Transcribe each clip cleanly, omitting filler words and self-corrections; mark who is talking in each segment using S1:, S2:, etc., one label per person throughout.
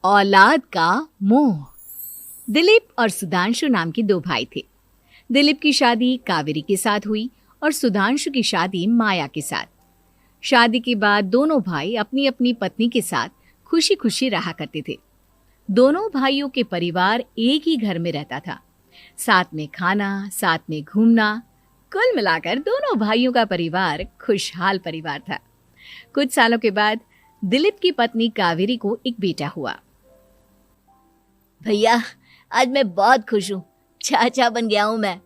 S1: औलाद का मोह। दिलीप और सुधांशु नाम के दो भाई थे। दिलीप की शादी कावेरी के साथ हुई और सुधांशु की शादी माया के साथ। शादी के बाद दोनों भाई अपनी अपनी पत्नी के साथ खुशी खुशी रहा करते थे। दोनों भाइयों के परिवार एक ही घर में रहता था। साथ में खाना, साथ में घूमना, कुल मिलाकर दोनों भाइयों का परिवार खुशहाल परिवार था। कुछ सालों के बाद दिलीप की पत्नी कावेरी को एक बेटा हुआ।
S2: भैया, आज मैं बहुत खुश हूँ। चाचा बन गया हूँ मैं।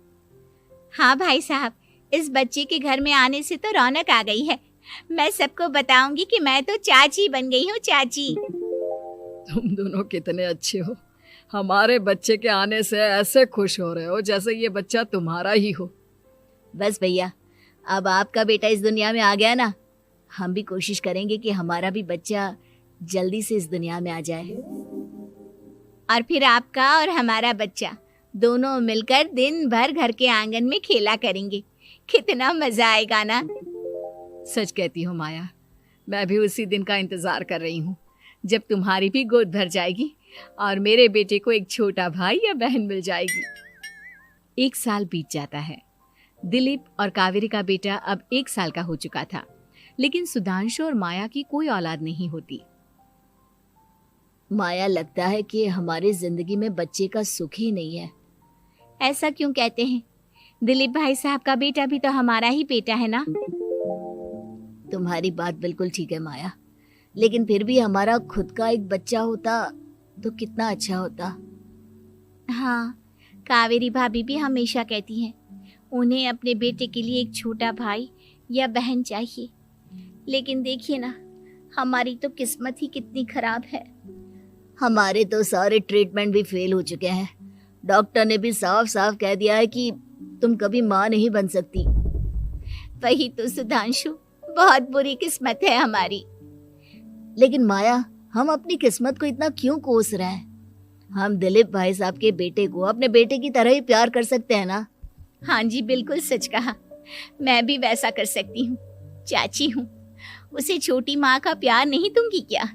S3: हाँ भाई साहब, इस बच्चे के घर में आने से तो रौनक आ गई है। मैं सबको बताऊंगी कि मैं तो चाची बन गई हूँ, चाची।
S4: तुम दोनों कितने अच्छे हो। हमारे बच्चे के आने से ऐसे खुश हो रहे हो जैसे ये बच्चा तुम्हारा ही हो।
S2: बस भैया, अब आपका बेटा इस दुनिया में आ गया ना, हम भी कोशिश करेंगे कि हमारा भी बच्चा जल्दी से इस दुनिया में आ जाए।
S3: और फिर आपका और हमारा बच्चा दोनों मिलकर दिन भर घर के आंगन में खेला करेंगे। कितना मजा आएगा ना।
S1: सच कहती हूँ माया, मैं भी उसी दिन का इंतजार कर रही हूँ जब तुम्हारी भी गोद भर जाएगी और मेरे बेटे को एक छोटा भाई या बहन मिल जाएगी। 1 साल बीत जाता है। दिलीप और कावेरी का बेटा अब 1 साल का हो चुका था, लेकिन सुधांशु और माया की कोई औलाद नहीं होती।
S2: माया, लगता है कि हमारी जिंदगी में बच्चे का सुख ही नहीं है।
S3: ऐसा क्यों कहते हैं? दिलीप भाई साहब का बेटा भी तो हमारा ही बेटा है ना।
S2: तुम्हारी बात बिल्कुल ठीक है माया, लेकिन फिर भी हमारा खुद का एक बच्चा होता तो कितना अच्छा होता।
S3: हाँ, कावेरी भाभी भी हमेशा कहती हैं उन्हें अपने बेटे के लिए एक छोटा भाई या बहन चाहिए। लेकिन देखिए ना, हमारी तो किस्मत ही कितनी खराब है।
S2: हमारे तो सारे ट्रीटमेंट भी फेल हो चुके हैं। डॉक्टर ने भी साफ साफ कह दिया है कि तुम कभी माँ नहीं बन सकती।
S3: वही तो सुधांशु, बहुत बुरी किस्मत है हमारी।
S2: लेकिन माया, हम अपनी किस्मत को इतना क्यों कोस रहे हैं? हम दिलीप भाई साहब के बेटे को अपने बेटे की तरह ही प्यार कर सकते हैं ना।
S3: हाँ जी, बिल्कुल सच कहा। मैं भी वैसा कर सकती हूँ। चाची हूँ, उसे छोटी माँ का प्यार नहीं दूंगी क्या?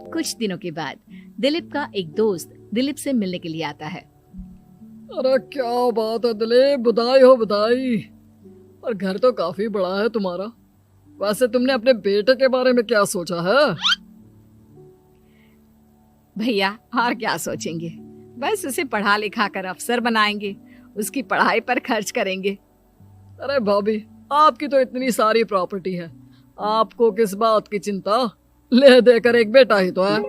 S1: कुछ दिनों के बाद दिलीप का एक दोस्त दिलीप से मिलने के लिए आता है।
S4: अरे क्या बात है दिलीप, बधाई हो बधाई। और घर तो काफी बड़ा है तुम्हारा। वैसे तुमने अपने बेटे के बारे में क्या सोचा है?
S1: भैया, और क्या सोचेंगे, बस उसे पढ़ा लिखा कर अफसर बनाएंगे, उसकी पढ़ाई पर खर्च करेंगे।
S4: अरे भाभी, आपकी तो इतनी सारी प्रॉपर्टी है, आपको किस बात की चिंता? ले देकर एक बेटा ही तो है।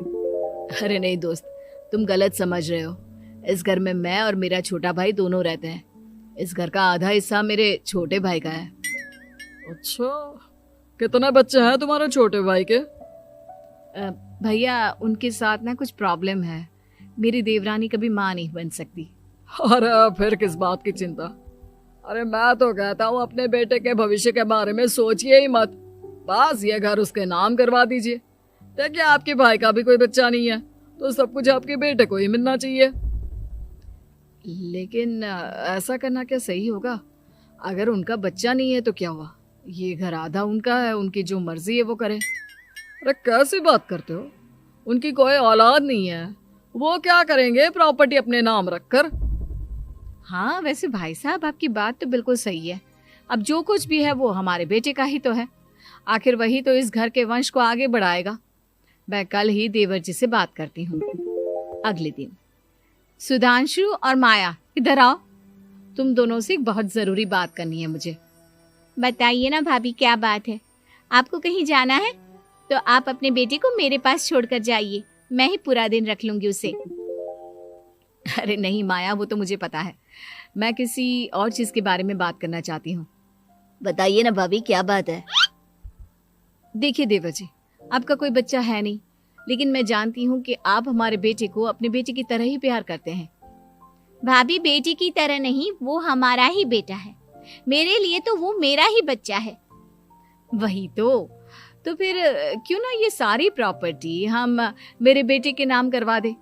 S1: अरे नहीं दोस्त, तुम गलत समझ रहे हो। इस घर में मैं और मेरा छोटा भाई दोनों रहते हैं। इस घर का आधा हिस्सा मेरे छोटे भाई का है।
S4: अच्छा, कितने बच्चे हैं तुम्हारे छोटे भाई के?
S1: भैया, उनके साथ ना कुछ प्रॉब्लम है। मेरी देवरानी कभी माँ नहीं बन सकती।
S4: अरे फिर किस बात की चिंता? अरे मैं तो कहता हूँ अपने बेटे के भविष्य के बारे में सोचिए ही मत। बस ये घर उसके नाम करवा दीजिए। देखिए, आपके भाई का भी कोई बच्चा नहीं है तो सब कुछ आपके बेटे को ही मिलना चाहिए।
S1: लेकिन ऐसा करना क्या सही होगा? अगर उनका बच्चा नहीं है तो क्या हुआ? ये घर आधा उनका है, उनकी जो मर्जी है वो करे।
S4: अरे कैसी बात करते हो? उनकी कोई औलाद नहीं है, वो क्या करेंगे प्रॉपर्टी अपने नाम रखकर?
S1: हाँ, वैसे भाई साहब, आपकी बात तो बिल्कुल सही है। अब जो कुछ भी है वो हमारे बेटे का ही तो है। आखिर वही तो इस घर के वंश को आगे बढ़ाएगा। मैं कल ही देवर जी से बात करती हूँ। अगले दिन सुधांशु और माया, इधर आओ। तुम दोनों से एक बहुत जरूरी बात करनी है मुझे।
S3: बताइए ना भाभी, क्या बात है? आपको कहीं जाना है तो आप अपने बेटे को मेरे पास छोड़कर जाइए। मैं ही पूरा दिन रख लूंगी उसे।
S1: अरे नहीं माया, वो तो मुझे पता है। मैं किसी और चीज के बारे में बात करना चाहती हूँ।
S2: बताइए ना भाभी, क्या बात है?
S1: देखिए देवर जी, आपका कोई बच्चा है नहीं, लेकिन मैं जानती हूँ कि आप हमारे बेटे को अपने बेटे की तरह ही प्यार करते हैं।
S3: भाभी, बेटी की तरह नहीं, वो हमारा ही बेटा है। मेरे लिए तो वो मेरा ही बच्चा है।
S1: वही तो फिर क्यों ना ये सारी प्रॉपर्टी हम मेरे बेटे के नाम करवा दे,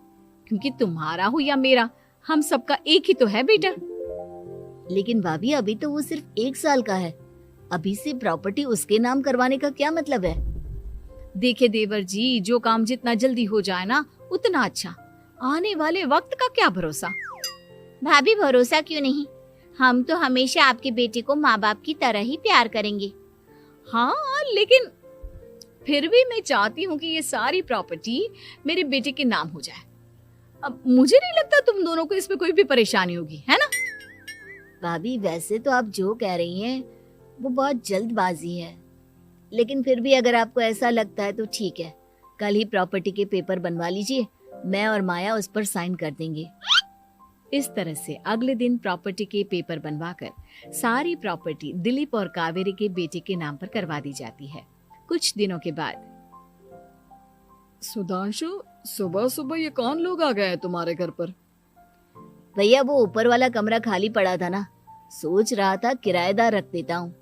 S1: क्योंकि तुम्हारा हो या मेरा, हम सबका एक ही तो है बेटा।
S2: लेकिन भाभी, अभी तो वो सिर्फ 1 साल का है। अभी से प्रॉपर्टी उसके नाम करवाने का क्या मतलब है?
S1: देखिए देवर जी, जो काम जितना जल्दी हो जाए ना, उतना अच्छा। आने वाले वक्त का क्या भरोसा।
S3: भाभी भरोसा क्यों नहीं, हम तो हमेशा आपके बेटे को माँ बाप की तरह ही प्यार करेंगे।
S1: हाँ, लेकिन फिर भी मैं चाहती हूँ कि ये सारी प्रॉपर्टी मेरे बेटे के नाम हो जाए। अब मुझे नहीं लगता तुम दोनों को इसमें कोई भी परेशानी होगी, है ना?
S2: भाभी वैसे तो आप जो कह रही हैं वो बहुत जल्दबाजी है, लेकिन फिर भी अगर आपको ऐसा लगता है तो ठीक है, कल ही प्रॉपर्टी के पेपर बनवा लीजिए, मैं और माया उस पर साइन कर देंगे।
S1: इस तरह से अगले दिन प्रॉपर्टी के पेपर बनवाकर सारी प्रॉपर्टी दिलीप और कावेरी के बेटे के नाम पर करवा दी जाती है। कुछ दिनों के बाद
S4: सुधांशु, सुबह सुबह ये कौन लोग आ गए हैं तुम्हारे घर पर?
S2: भैया वो ऊपर वाला कमरा खाली पड़ा था ना, सोच रहा था किराएदार रख देता हूँ।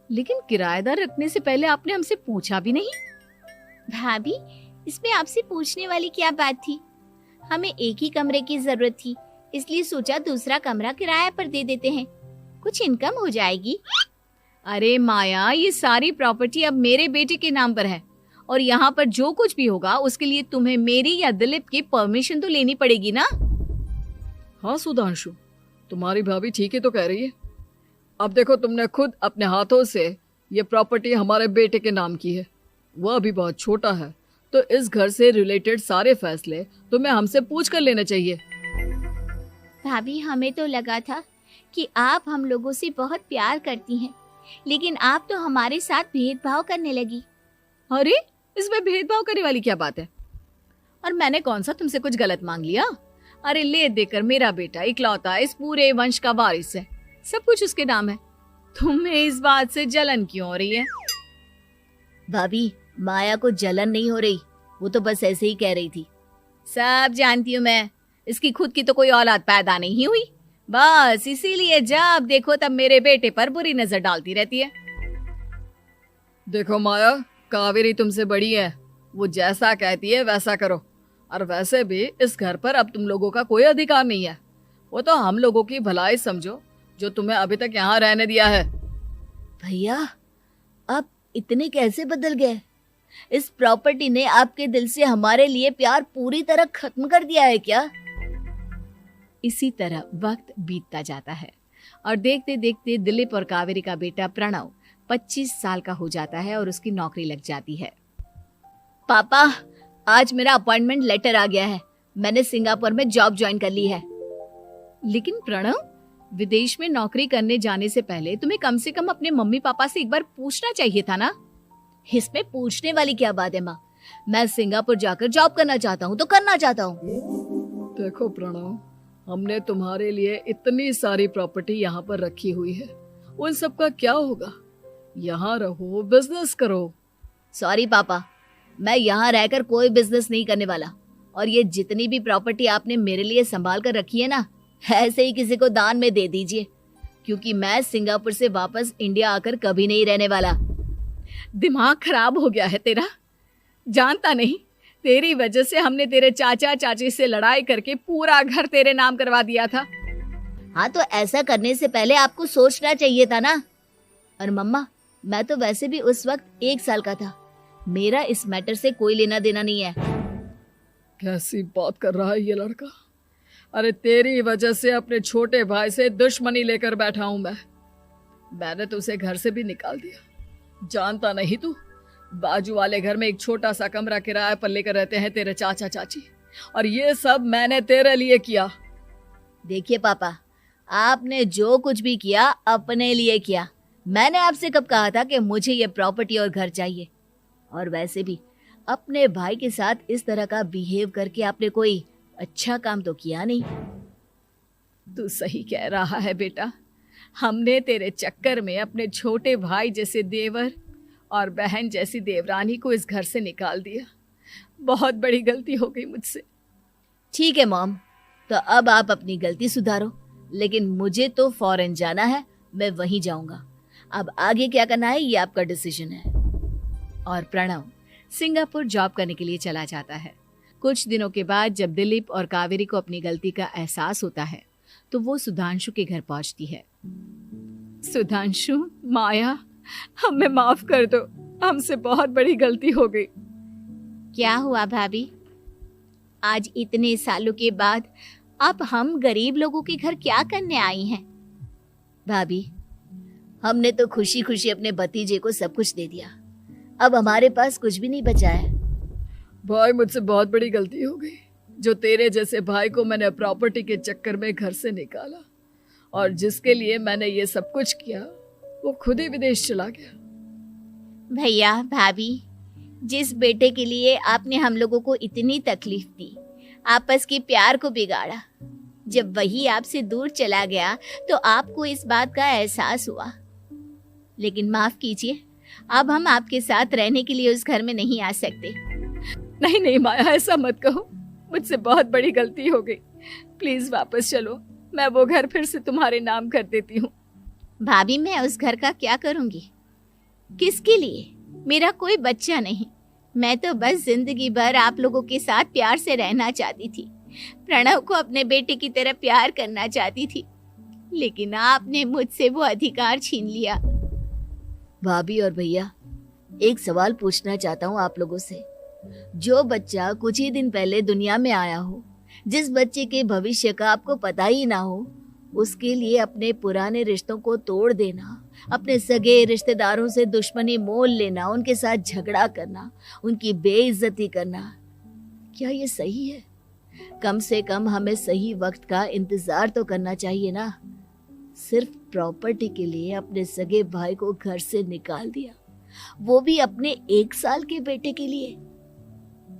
S1: लेकिन किराएदार रखने से पहले आपने हमसे पूछा भी नहीं।
S3: भाभी इसमें आपसे पूछने वाली क्या बात थी, हमें एक ही कमरे की जरूरत थी, इसलिए सोचा दूसरा कमरा किराए पर दे देते हैं, कुछ इनकम हो जाएगी।
S1: अरे माया, ये सारी प्रॉपर्टी अब मेरे बेटे के नाम पर है और यहाँ पर जो कुछ भी होगा उसके लिए तुम्हें मेरी या दिलीप की परमिशन तो लेनी पड़ेगी ना।
S4: हाँ सुधांशु, तुम्हारी भाभी ठीक ही तो कह रही है। अब देखो, तुमने खुद अपने हाथों से ये प्रॉपर्टी हमारे बेटे के नाम की है, वह अभी बहुत छोटा है, तो इस घर से रिलेटेड सारे फैसले तुम्हें हमसे पूछ कर लेने चाहिए।
S3: भाभी हमें तो लगा था कि आप हम लोगों से बहुत प्यार करती हैं, लेकिन आप तो हमारे साथ भेदभाव करने लगी।
S1: अरे, इसमें भेदभाव करने वाली क्या बात है? और मैंने कौन सा तुमसे कुछ गलत मांग लिया? अरे ले देकर मेरा बेटा इकलौता इस पूरे वंश का वारिस है, सब कुछ उसके नाम है। तुम्हें इस बात से जलन क्यों हो रही है?
S2: भाभी माया को जलन नहीं हो रही, वो तो बस ऐसे ही कह रही थी।
S1: सब जानती हूँ मैं, इसकी खुद की तो कोई औलाद पैदा नहीं हुई, बस इसीलिए जब देखो तब मेरे बेटे पर बुरी नजर डालती रहती है।
S4: देखो माया, कावेरी तुमसे बड़ी है, वो जैसा कहती है वैसा करो। और वैसे भी इस घर पर अब तुम लोगों का कोई अधिकार नहीं है, वो तो हम लोगों की भलाई समझो जो तुम्हें अभी तक यहाँ रहने दिया है।
S2: भैया आप इतने कैसे बदल गए? इस प्रॉपर्टी ने आपके दिल से हमारे लिए प्यार पूरी तरह खत्म कर दिया है क्या?
S1: इसी तरह वक्त बीतता जाता है और देखते देखते दिलीप और कावेरी का बेटा प्रणव 25 साल का हो जाता है और उसकी नौकरी लग जाती है।
S2: पापा आज मेरा अपॉइंटमेंट लेटर आ गया है, मैंने सिंगापुर में जॉब ज्वाइन कर ली है।
S1: लेकिन प्रणव, विदेश में नौकरी करने जाने से पहले तुम्हें कम से कम अपने मम्मी पापा से एक बार पूछना चाहिए था ना।
S2: इसमें पूछने वाली क्या बात है माँ, मैं सिंगापुर जाकर जॉब करना चाहता हूँ तो करना चाहता हूँ।
S4: देखो प्रणव, हमने तुम्हारे लिए इतनी सारी प्रॉपर्टी यहाँ पर रखी हुई है, उन सब का क्या होगा? यहाँ रहो, बिजनेस करो।
S2: सॉरी पापा, मैं यहाँ रहकर कोई बिजनेस नहीं करने वाला, और ये जितनी भी प्रॉपर्टी आपने मेरे लिए संभाल कर रखी है ना, ऐसे ही किसी को दान में दे दीजिए, क्योंकि मैं सिंगापुर से वापस इंडिया आकर कभी नहीं रहने वाला।
S1: दिमाग खराब हो गया है तेरा, जानता नहीं तेरी वजह से हमने तेरे चाचा चाची से लड़ाई करके पूरा घर तेरे नाम करवा दिया था।
S2: हाँ तो ऐसा करने से पहले आपको सोचना चाहिए था ना। और मम्मा, मैं तो वैसे भी उस वक्त 1 साल का था, मेरा इस मैटर से कोई लेना देना नहीं है।
S4: कैसी बात कर रहा है ये लड़का? अरे तेरी वजह से अपने छोटे भाई से दुश्मनी लेकर बैठा हूं मैंने तो उसे घर से भी निकाल दिया। जानता नहीं तू, बाजू वाले घर में एक छोटा सा कमरा किराए पर लेकर रहते हैं तेरे चाचा चाची, और ये सब मैंने तेरे लिए किया।
S2: देखिए पापा, आपने जो कुछ भी किया अपने लिए किया। मैंने आपसे कब कहा था कि मुझे ये प्रॉपर्टी और घर चाहिए? और वैसे भी अपने भाई के साथ इस तरह का बिहेव करके आपने कोई अच्छा काम तो किया नहीं।
S1: तू सही कह रहा है बेटा, हमने तेरे चक्कर में अपने छोटे भाई जैसे देवर और बहन जैसी देवरानी को इस घर से निकाल दिया। बहुत बड़ी गलती हो गई मुझसे।
S2: ठीक है मॉम, तो अब आप अपनी गलती सुधारो, लेकिन मुझे तो फॉरेन जाना है, मैं वहीं जाऊंगा। अब आगे क्या करना है ये आपका डिसीजन है।
S1: और प्रणव सिंगापुर जॉब करने के लिए चला जाता है। कुछ दिनों के बाद जब दिलीप और कावेरी को अपनी गलती का एहसास होता है तो वो सुधांशु के घर पहुंचती है। सुधांशु, माया, हमें माफ कर दो, हमसे बहुत बड़ी गलती हो गई।
S3: क्या हुआ भाभी? आज इतने सालों के बाद अब हम गरीब लोगों के घर क्या करने आई हैं?
S2: भाभी, हमने तो खुशी खुशी अपने भतीजे को सब कुछ दे दिया, अब हमारे पास कुछ भी नहीं बचा है।
S4: भाई मुझसे बहुत बड़ी गलती हो गई, जो तेरे जैसे भाई को मैंने प्रॉपर्टी के चक्कर में घर से निकाला, और जिसके लिए मैंने ये सब कुछ किया वो खुद ही विदेश चला गया।
S3: भैया भाभी, जिस बेटे के लिए आपने हम लोगों को इतनी तकलीफ दी, आपस के प्यार को बिगाड़ा, जब वही आपसे दूर चला गया तो आपको इस बात का एहसास हुआ। लेकिन माफ कीजिए, अब हम आपके साथ रहने के लिए उस घर में नहीं आ सकते।
S4: नहीं नहीं माया, ऐसा मत कहो, मुझसे बहुत बड़ी गलती हो गई, प्लीज वापस चलो, मैं वो घर फिर से तुम्हारे नाम कर देती हूँ।
S3: भाभी, मैं उस घर का क्या करूंगी? किसके लिए? मेरा कोई बच्चा नहीं, मैं तो बस जिंदगी भर आप लोगों के साथ प्यार से रहना चाहती थी, प्रणव को अपने बेटे की तरह प्यार करना चाहती थी, लेकिन आपने मुझसे वो अधिकार छीन लिया।
S2: भाभी और भैया, एक सवाल पूछना चाहता हूँ आप लोगों से। जो बच्चा कुछ ही दिन पहले दुनिया में आया हो, जिस बच्चे के भविष्य का आपको पता ही ना हो, उसके लिए अपने पुराने रिश्तों को तोड़ देना, अपने सगे रिश्तेदारों से दुश्मनी मोल लेना, उनके साथ झगड़ा करना, उनकी बेइज्जती करना, क्या ये सही है? कम से कम हमें सही वक्त का इंतजार तो करना चाहिए ना। सिर्फ प्रॉपर्टी के लिए अपने सगे भाई को घर से निकाल दिया, वो भी अपने 1 साल के बेटे के लिए।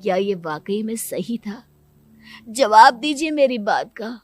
S2: क्या ये वाकई में सही था? जवाब दीजिए मेरी बात का।